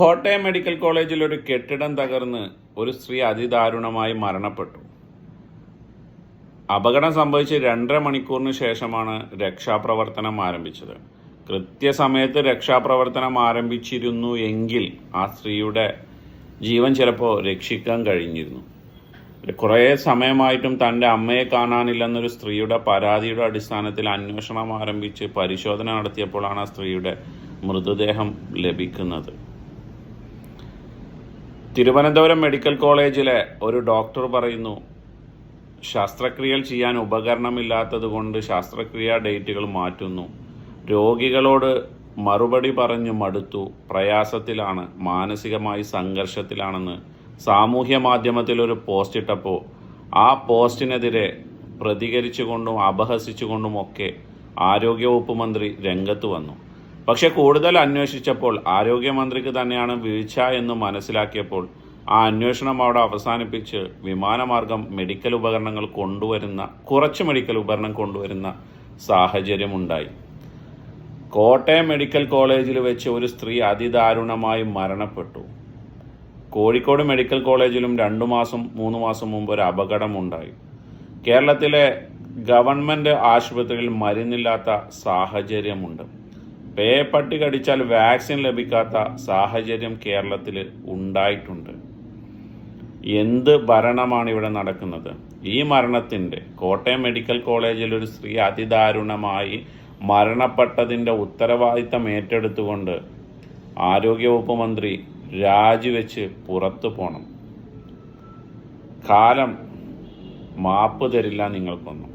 Kottayam medical കോളേജിൽ ഒരു കെട്ടിടം തകർന്ന് ഒരു സ്ത്രീ അതിദാരുണമായി മരണപ്പെട്ടു. അപകടം സംഭവിച്ച് 2.5 മണിക്കൂറിന് ശേഷമാണ് രക്ഷാപ്രവർത്തനം ആരംഭിച്ചത്. കൃത്യസമയത്ത് രക്ഷാപ്രവർത്തനം ആരംഭിച്ചിരുന്നു എങ്കിൽ ആ സ്ത്രീയുടെ ജീവൻ ചിലപ്പോൾ രക്ഷിക്കാൻ കഴിഞ്ഞിരുന്നു. കുറേ സമയമായിട്ടും തൻ്റെ അമ്മയെ കാണാനില്ലെന്നൊരു സ്ത്രീയുടെ പരാതിയുടെ അടിസ്ഥാനത്തിൽ അന്വേഷണം ആരംഭിച്ച് പരിശോധന നടത്തിയപ്പോഴാണ് ആ സ്ത്രീയുടെ മൃതദേഹം ലഭിക്കുന്നത്. തിരുവനന്തപുരം മെഡിക്കൽ കോളേജിലെ ഒരു ഡോക്ടർ പറയുന്നു, ശസ്ത്രക്രിയകൾ ചെയ്യാൻ ഉപകരണമില്ലാത്തത് കൊണ്ട് ശസ്ത്രക്രിയാ ഡേറ്റുകൾ മാറ്റുന്നു. രോഗികളോട് മറുപടി പറഞ്ഞു മടുത്തു, പ്രയാസത്തിലാണ്, മാനസികമായി സംഘർഷത്തിലാണെന്ന് സാമൂഹ്യ മാധ്യമത്തിൽ ഒരു പോസ്റ്റ് ഇട്ടപ്പോൾ ആ പോസ്റ്റിനെതിരെ പ്രതികരിച്ചുകൊണ്ടും അപഹസിച്ചുകൊണ്ടുമൊക്കെ ആരോഗ്യവകുപ്പ് മന്ത്രി രംഗത്ത് വന്നു. പക്ഷെ കൂടുതൽ അന്വേഷിച്ചപ്പോൾ ആരോഗ്യമന്ത്രിക്ക് തന്നെയാണ് വീഴ്ച എന്ന് മനസ്സിലാക്കിയപ്പോൾ ആ അന്വേഷണം അവിടെ അവസാനിപ്പിച്ച് വിമാനമാർഗം കുറച്ച് മെഡിക്കൽ ഉപകരണം കൊണ്ടുവരുന്ന സാഹചര്യമുണ്ടായി. കോട്ടയം മെഡിക്കൽ കോളേജിൽ വെച്ച് ഒരു സ്ത്രീ അതിദാരുണമായി മരണപ്പെട്ടു. കോഴിക്കോട് മെഡിക്കൽ കോളേജിലും 2 മാസം 3 മാസം മുമ്പ് ഒരു അപകടമുണ്ടായി. കേരളത്തിലെ ഗവൺമെൻറ് ആശുപത്രികളിൽ മരുന്നില്ലാത്ത സാഹചര്യമുണ്ട്. പേപ്പട്ടി കടിച്ചാൽ വാക്സിൻ ലഭിക്കാത്ത സാഹചര്യം കേരളത്തിൽ ഉണ്ടായിട്ടുണ്ട്. എന്ത് ഭരണമാണ് ഇവിടെ നടക്കുന്നത്? ഈ മരണത്തിൻ്റെ കോട്ടയം മെഡിക്കൽ കോളേജിൽ ഒരു സ്ത്രീ അതിദാരുണമായി മരണപ്പെട്ടതിൻ്റെ ഉത്തരവാദിത്തം ഏറ്റെടുത്തുകൊണ്ട് ആരോഗ്യവകുപ്പ് മന്ത്രി രാജിവെച്ച് പുറത്തു പോകണം. കാലം മാപ്പ് തരില്ല നിങ്ങൾക്കൊന്നും.